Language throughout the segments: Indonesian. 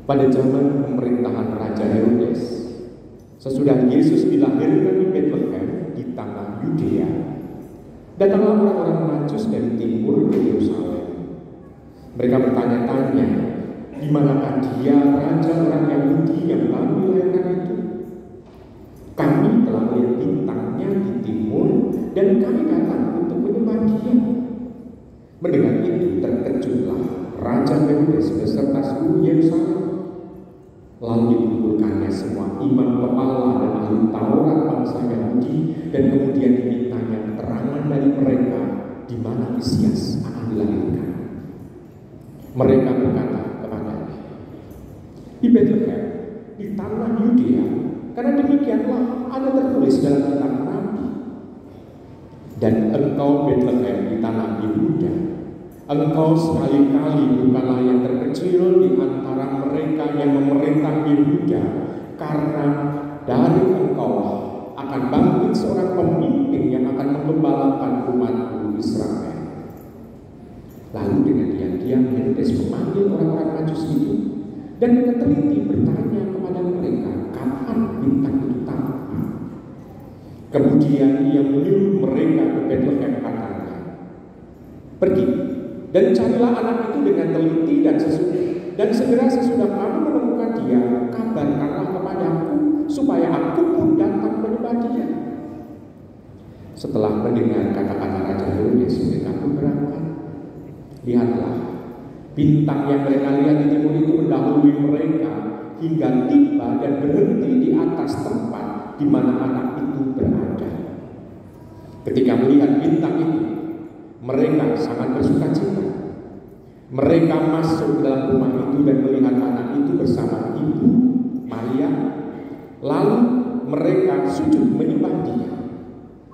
Pada zaman pemerintahan Raja Herodes, sesudah Yesus dilahirkan di Bethlehem di tanah Yudea, datanglah orang-orang Majus dari timur ke Yerusalem. Mereka bertanya-tanya, di manakah dia raja orang Yahudi yang baru dilahirkan itu? Kami telah melihat bintangnya di timur dan kami datang untuk menyembah dia. Mendengar itu terkejutlah Raja Herodes beserta seluruh Yerusalem. Lalu dikumpulkannya semua imam kepala dan ahli Taurat bangsa Yahudi, dan kemudian dimintanya keterangan dari mereka di mana Mesias akan dilahirkan. Mereka berkata kepadanya, di Bethlehem, di tanah Yudea, karena demikianlah ada tertulis dalam kitab Nabi. Dan engkau Bethlehem di tanah Yehuda, engkau sekali-kali bukanlah yang terkecil di antara mereka yang memerintah Yehuda, karena dari engkau akan bangkit seorang pemimpin yang akan menggembalakan umatku Israel. Lalu dengan diam-diam Herodes memanggil orang-orang Majus itu dan dengan teliti bertanya kepada mereka kapan bintang itu tampak. Kemudian ia menyuruh mereka ke Bethlehem, katanya, pergi dan carilah anak itu dengan teliti dan segera sesudah kamu menemukan dia, kabarkanlah kepadaku supaya aku pun datang menyembah dia. Setelah mendengar kata-kata Raja Herodes, mereka pun berangkat. Lihatlah, bintang yang mereka lihat di timur itu mendahului mereka hingga tiba dan berhenti di atas tempat di mana anak itu berada. Ketika melihat bintang itu, mereka sangat bersukacita. Mereka masuk ke dalam rumah itu dan melihat anak itu bersama ibu Maria. Lalu mereka sujud menyembah dia.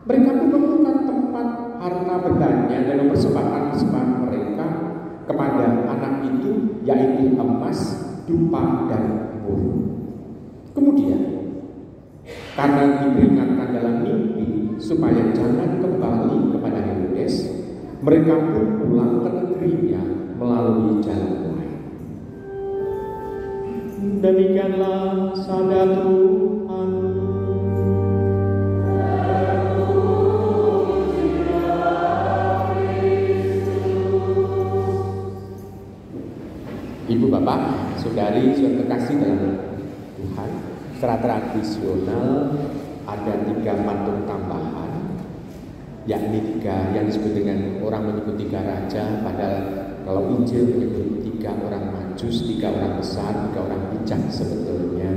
Mereka pun menemukan tempat harta bendanya dan mempersembahkan mereka kepada anak itu, yaitu emas, dupa, dan mur. Kemudian, karena diperingatkan dalam mimpi supaya jangan kembali kepada Herodes, mereka pun pulang ke negerinya melalui jalan lain. Demikianlah sabda Tuhan. Ibu, Bapak, Saudari, saudara terkasih dalam Tuhan, secara tradisional ada 3 patung tambahan, yakni 3 yang disebut dengan orang menyebut 3 raja, padahal kalau Injil menyebut 3 orang Majus, 3 orang besar, 3 orang bijak sebetulnya.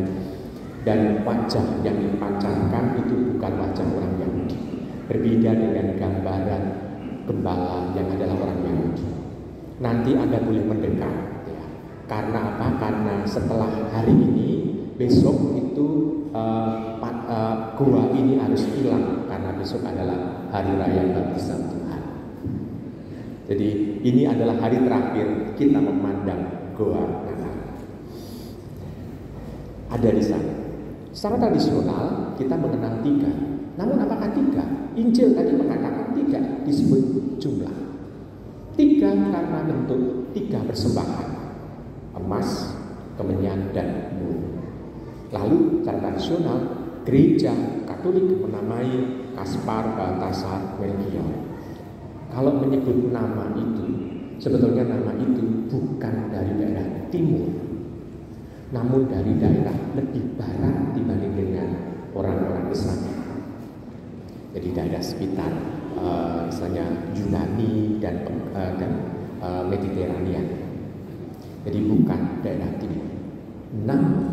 Dan wajah yang dipancarkan itu bukan wajah orang Yahudi, berbeda dengan gambaran gembala yang adalah orang Yahudi. Nanti Anda boleh mendekat. Karena apa? Karena setelah hari ini, besok itu goa ini harus hilang, karena besok adalah hari raya baptisan Tuhan. Jadi ini adalah hari terakhir kita memandang goa Natal. Ada di sana. Secara tradisional kita mengenal 3. Namun apakah 3? Injil tadi mengatakan 3, disebut jumlah 3 karena bentuk 3 persembahan: emas, kemenyan, dan mur. Lalu secara tradisional gereja Katolik menamai Kaspar, Baltasar, Melchior. Kalau menyebut nama itu, sebetulnya nama itu bukan dari daerah timur, namun dari daerah lebih barat dibanding dengan orang-orang Israel. Jadi daerah sekitar misalnya Yunani dan Mediterania. Jadi bukan daerah timur. Namun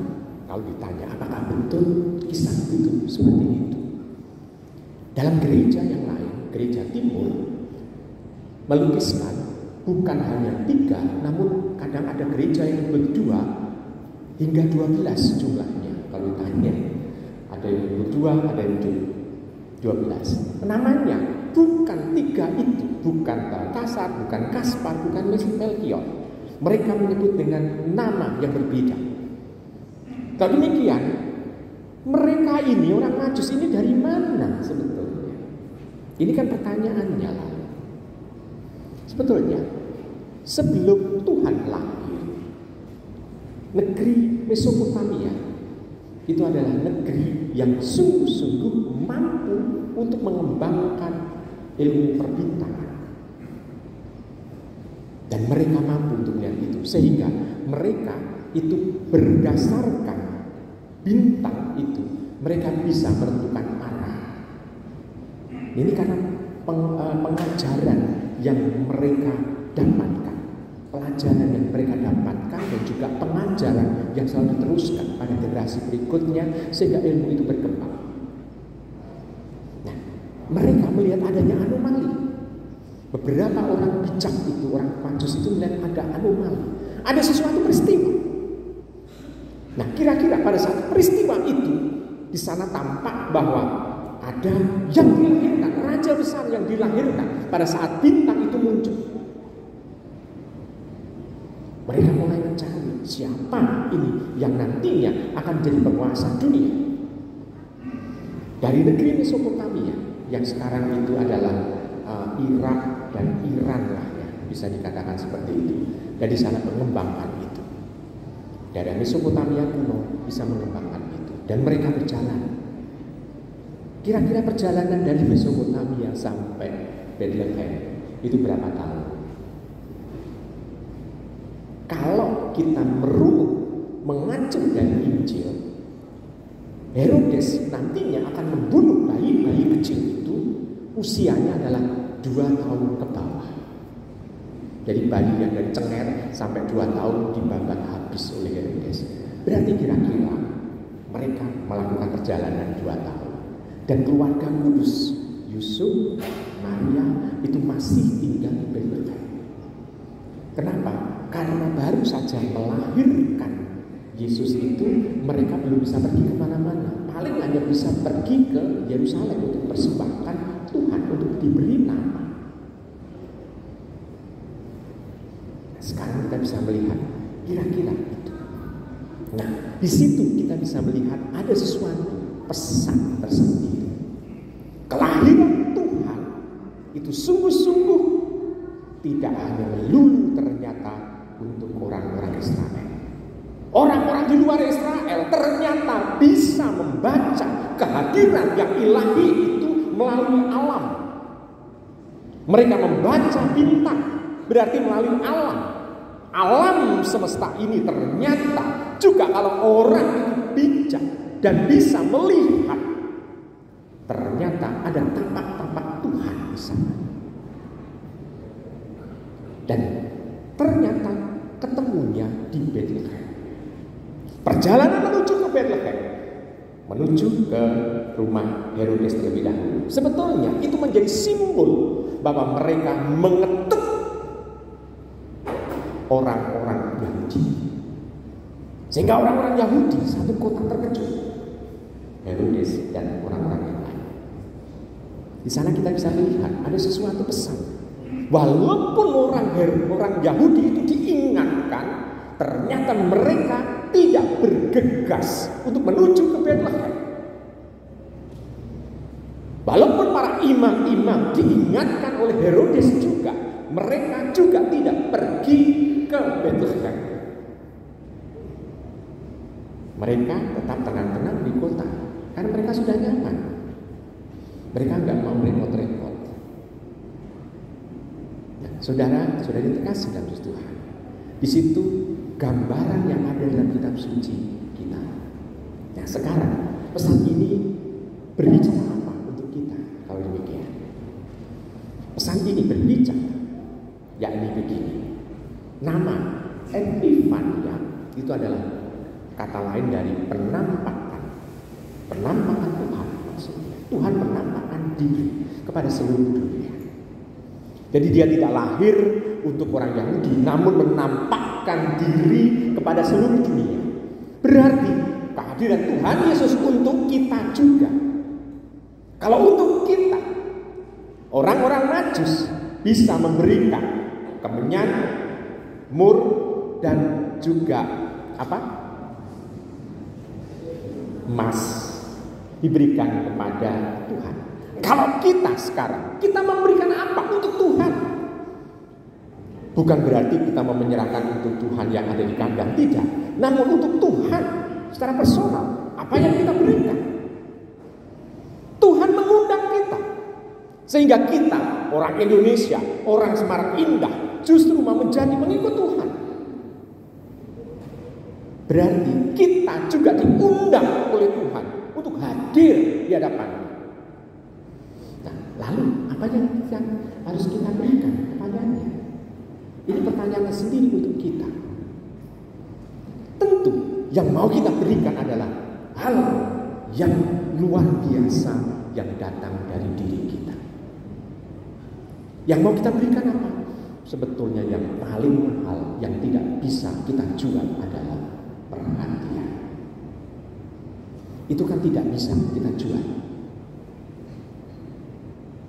kalau ditanya apakah betul kisah itu seperti itu, dalam gereja yang lain, gereja timur melukiskan bukan hanya 3, namun kadang ada gereja yang berdua hingga 12 jumlahnya. Kalau ditanya, ada yang berdua, ada yang 12. Namanya bukan 3 itu, bukan Baltasar, bukan Kaspar, bukan Melchior. Mereka menyebut dengan nama yang berbeda. Kalau demikian, mereka ini orang Majus ini dari mana sebetulnya? Ini kan pertanyaannya lalu. Sebetulnya sebelum Tuhan lahir, Negeri Mesopotamia itu adalah negeri yang sungguh-sungguh mampu untuk mengembangkan ilmu perbintangan. Dan mereka mampu untuk melihat itu, sehingga mereka itu berdasarkan bintang itu mereka bisa menentukan arah. Ini karena pengajaran yang mereka dapatkan, pelajaran yang mereka dapatkan, dan juga pengajaran yang selalu diteruskan pada generasi berikutnya sehingga ilmu itu berkembang. Nah, mereka melihat adanya anomali. Beberapa orang bijak itu, orang Majus itu melihat ada anomali, ada sesuatu peristiwa. Nah, kira-kira pada saat peristiwa itu di sana tampak bahwa ada yang dilahirkan, raja besar yang dilahirkan pada saat bintang itu muncul. Mereka mulai mencari siapa ini yang nantinya akan menjadi penguasa dunia. Dari negeri Mesopotamia yang sekarang itu adalah Irak dan Iran lah ya, bisa dikatakan seperti itu. Dari sana mengembangkan itu. Dari Mesopotamia kuno bisa mengembangkan itu. Dan mereka berjalan. Kira-kira perjalanan dari Mesopotamia sampai Bethlehem itu berapa tahun? Kalau kita merunut mengacu dari Injil, Herodes nantinya akan membunuh bayi-bayi kecil itu, usianya adalah 2 tahun ke bawah. Jadi bayi yang dari cengar sampai 2 tahun dibabat habis oleh Herodes. Berarti kira-kira mereka melakukan perjalanan 2 tahun. Dan keluarga kudus Yusuf, Maria itu masih tinggal di Bethlehem. Kenapa? Karena baru saja melahirkan Yesus itu, mereka belum bisa pergi kemana-mana. Paling hanya bisa pergi ke Yerusalem untuk persembahkan Tuhan, untuk diberi nama. Sekarang kita bisa melihat kira-kira itu. Nah, di situ kita bisa melihat ada sesuatu pesan tersendiri. Kelahiran Tuhan itu sungguh-sungguh tidak hanya melulu ternyata untuk orang-orang Israel. Orang-orang di luar Israel ternyata bisa membaca kehadiran yang ilahi itu melalui alam. Mereka membaca bintang, berarti melalui alam. Alam semesta ini ternyata juga kalau orang itu bijak dan bisa melihat, ternyata ada tapak-tapak Tuhan di sana. Dan ternyata ketemunya di Bethlehem. Perjalanan menuju ke Bethlehem, menuju ke rumah Herodes terlebih dahulu, sebetulnya itu menjadi simbol bahwa mereka mengetuk orang-orang Yahudi. Sehingga orang-orang Yahudi satu kota terkejut, Herodes dan orang-orang yang lain. Di sana kita bisa melihat ada sesuatu pesan. Walaupun orang Yahudi itu diingatkan, ternyata mereka tidak bergegas untuk menuju ke Bethlehem. Walaupun para imam-imam diingatkan oleh Herodes juga, mereka juga tidak pergi ke Bethlehem. Mereka tetap tenang-tenang di kota, karena mereka sudah nyaman. Mereka nggak mau repot-repot. Nah, saudara dikasih dalam Tuhan. Di situ gambaran yang ada dalam kitab suci kita. Nah, sekarang pesan ini berbicara apa untuk kita kalau demikian? Pesan ini berbicara yakni begini. Nama Epifania itu adalah kata lain dari penampakan Tuhan maksudnya. Tuhan menampakkan diri kepada seluruh dunia. Jadi dia tidak lahir untuk orang Yahudi, namun menampakkan diri kepada seluruh dunia. Berarti kehadiran Tuhan Yesus untuk kita juga. Kalau untuk kita, orang-orang Majus bisa memberikan kemenyan, mur, dan juga emas diberikan kepada Tuhan. Kalau kita sekarang, kita memberikan apa untuk Tuhan? Bukan berarti kita mau menyerahkan untuk Tuhan yang ada di kandang, tidak. Namun untuk Tuhan secara personal, apa yang kita berikan? Tuhan mengundang kita. Sehingga kita, orang Indonesia, orang Semarang Indah, justru mau menjadi pengikut Tuhan. Berarti kita juga diundang oleh Tuhan untuk hadir di hadapannya. Nah, lalu apa yang harus kita berikan kepadanya? Ini pertanyaan sendiri untuk kita. Tentu yang mau kita berikan adalah hal yang luar biasa yang datang dari diri kita. Yang mau kita berikan apa? Sebetulnya yang paling mahal yang tidak bisa kita jual adalah perhatian. Itu kan tidak bisa kita jual.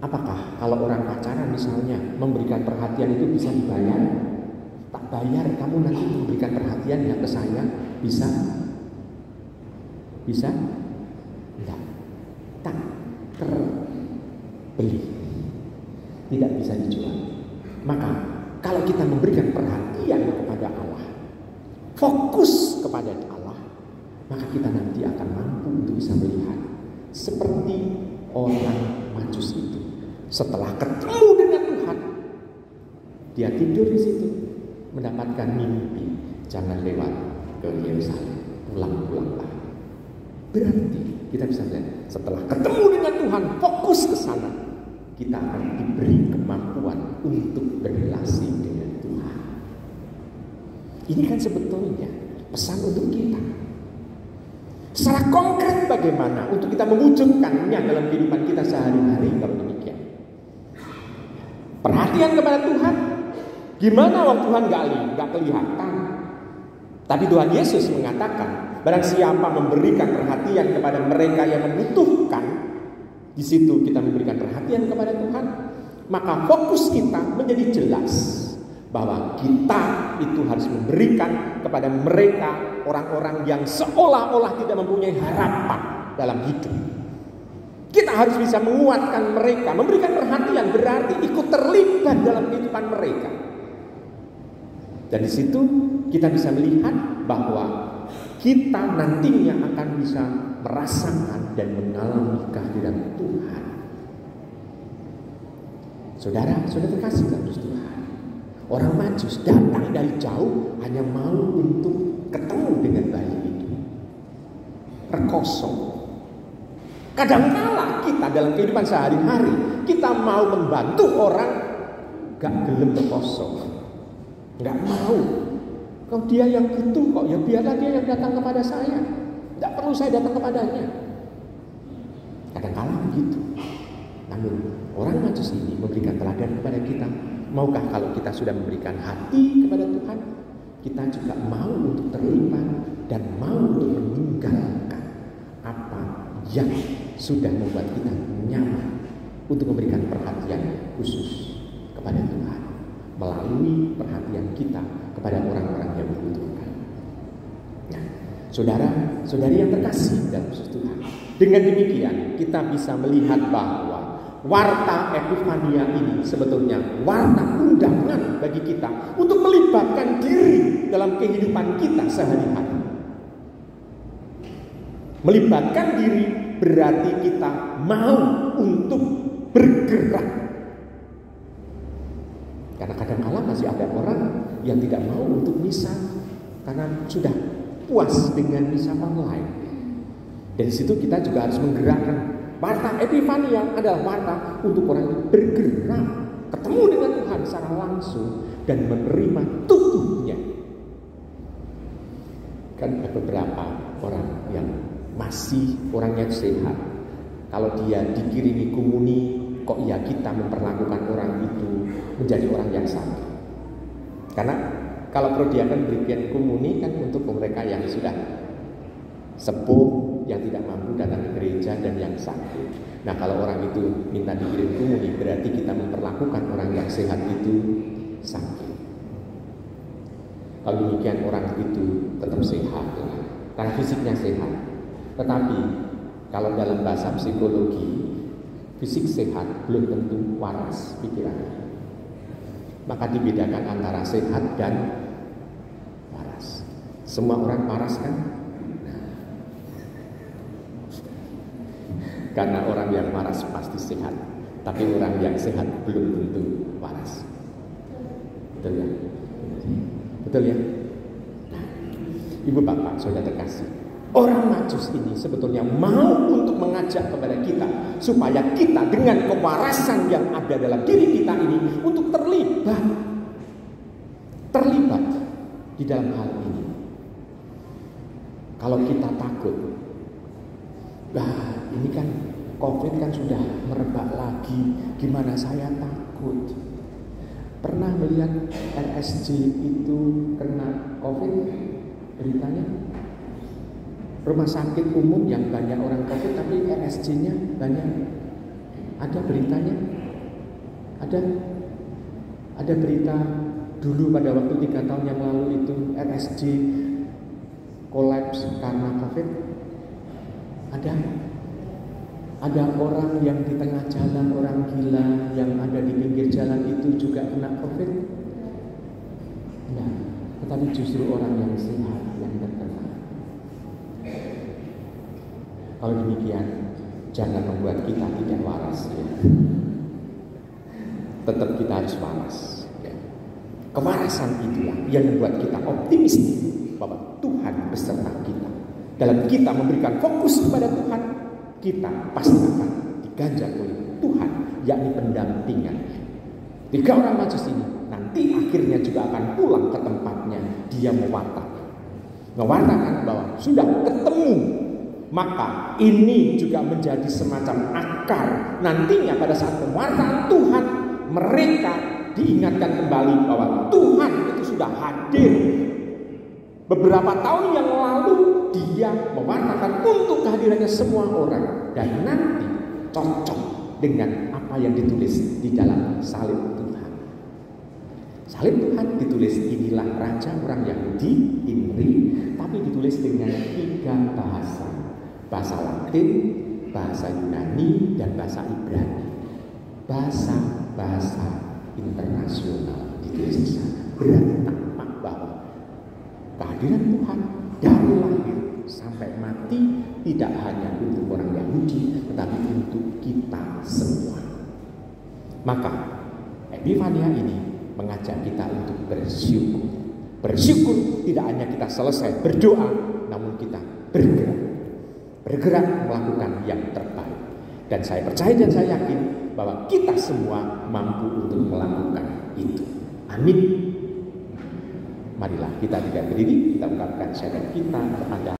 Apakah kalau orang pacaran misalnya memberikan perhatian itu bisa dibayar? Tak bayar kamu nanti memberikan perhatian ya ke saya, bisa? Bisa? Tidak. Tak terbeli. Tidak bisa dijual. Maka kalau kita memberikan perhatian kepada Allah, fokus kepada Allah, maka kita nanti akan mampu untuk bisa melihat seperti orang Majus itu. Setelah ketemu dengan Tuhan, dia tidur di situ, mendapatkan mimpi. Jangan lewat ke Yerusalem, pulang-pulanglah. Berarti kita bisa lihat, setelah ketemu dengan Tuhan, fokus ke sana, kita akan diberi kemampuan untuk berrelasi dengan Tuhan. Ini kan sebetulnya pesan untuk kita. Secara konkret bagaimana untuk kita mewujudkannya dalam kehidupan kita sehari-hari kalau demikian. Perhatian kepada Tuhan. Gimana waktu Tuhan gak kelihatan. Tapi Tuhan Yesus mengatakan, barang siapa memberikan perhatian kepada mereka yang membutuhkan, di situ kita memberikan perhatian kepada Tuhan, maka fokus kita menjadi jelas bahwa kita itu harus memberikan kepada mereka orang-orang yang seolah-olah tidak mempunyai harapan dalam hidup. Kita harus bisa menguatkan mereka, memberikan perhatian berarti ikut terlibat dalam kehidupan mereka. Dan di situ kita bisa melihat bahwa kita nantinya akan bisa merasakan dan mengalami kehadiran Tuhan. Saudara terkasih dalam Tuhan. Orang Majus datang dari jauh hanya mau untuk ketemu dengan bayi itu. Rekoso. Kadangkala kita dalam kehidupan sehari-hari, kita mau membantu orang, gak gelem rekoso. Gak mau. Kalau dia yang butuh kok, ya biarlah dia yang datang kepada saya. Tidak perlu saya datang kepadanya. Kadang-kala begitu. Namun orang Majus ini memberikan teladan kepada kita. Maukah kalau kita sudah memberikan hati kepada Tuhan, kita juga mau untuk terlibat dan mau untuk meninggalkan apa yang sudah membuat kita nyaman untuk memberikan perhatian khusus kepada Tuhan melalui perhatian kita kepada orang-orang yang membutuhkan. Nah, saudara-saudari yang terkasih dalam Tuhan, dengan demikian kita bisa melihat bahwa warta Epifania ini sebetulnya warta undangan bagi kita untuk melibatkan diri dalam kehidupan kita sehari-hari. Melibatkan diri berarti kita mau untuk bergerak. Karena kadang-kala masih ada orang yang tidak mau untuk misa karena sudah puas dengan misa online. Dan di situ kita juga harus menggerakkan. Warta Epifania adalah warta untuk orang yang bergerak, ketemu dengan Tuhan secara langsung dan menerima tubuhnya. Kan ada beberapa orang yang masih orangnya sehat. Kalau dia dikirimi komuni, kok ya kita memperlakukan orang itu menjadi orang yang sakit. Karena kalau dia kan berikan komuni kan untuk mereka yang sudah sepuh, yang tidak mampu datang ke gereja dan yang sakit. Nah, kalau orang itu minta dikirim komuni, berarti kita memperlakukan orang yang sehat itu sakit. Kalau demikian orang itu tetap sehat, karena fisiknya sehat. Tetapi kalau dalam bahasa psikologi, fisik sehat belum tentu waras pikirannya. Maka dibedakan antara sehat dan waras. Semua orang waras kan? Karena orang yang waras pasti sehat, tapi orang yang sehat belum tentu waras. Betul ya? Betul ya? Nah, Ibu Bapak, Saudara terkasih, orang Majus ini sebetulnya mau untuk mengajak kepada kita supaya kita dengan kewarasan yang ada dalam diri kita ini untuk terlibat di dalam hal ini. Kalau kita takut, ini kan COVID kan sudah merebak lagi, gimana saya takut. Pernah melihat RSJ itu kena COVID beritanya? Rumah sakit umum yang banyak orang COVID tapi RSJ-nya banyak. Ada beritanya? Ada berita dulu pada waktu 3 tahun yang lalu itu RSJ kolaps karena COVID. Ada orang yang di tengah jalan, orang gila yang ada di pinggir jalan itu juga kena COVID. Nah, tetapi justru orang yang sehat yang terkena. Kalau demikian, jangan membuat kita tidak waras ya. Tetap kita harus waras ya. Kewarasan itulah yang membuat kita optimis bahwa Tuhan beserta kita. Dalam kita memberikan fokus kepada Tuhan, kita pasti akan diganjar oleh Tuhan, yakni pendampingan. 3 orang Majus ini nanti akhirnya juga akan pulang ke tempatnya. Dia mewartakan bahwa sudah ketemu. Maka ini juga menjadi semacam akar. Nantinya pada saat pewartaan Tuhan, mereka diingatkan kembali bahwa Tuhan itu sudah hadir. Beberapa tahun yang lalu dia mewartakan untuk kehadirannya semua orang. Dan nanti cocok dengan apa yang ditulis di dalam salib Tuhan. Salib Tuhan ditulis inilah Raja orang Yahudi, Imri, tapi ditulis dengan 3 bahasa. Bahasa Latin, bahasa Yunani, dan bahasa Ibrani. Bahasa internasional ditulis di sana. Berarti tampak bahwa kehadiran Tuhan dari lahir sampai mati tidak hanya untuk orang Yahudi, tetapi untuk kita semua. Maka Epifania ini mengajak kita untuk bersyukur. Bersyukur tidak hanya kita selesai berdoa, namun kita bergerak melakukan yang terbaik. Dan saya percaya dan saya yakin bahwa kita semua mampu untuk melakukan itu. Amin. Marilah kita tidak berdiri, kita ungkapkan syahadat kita kepada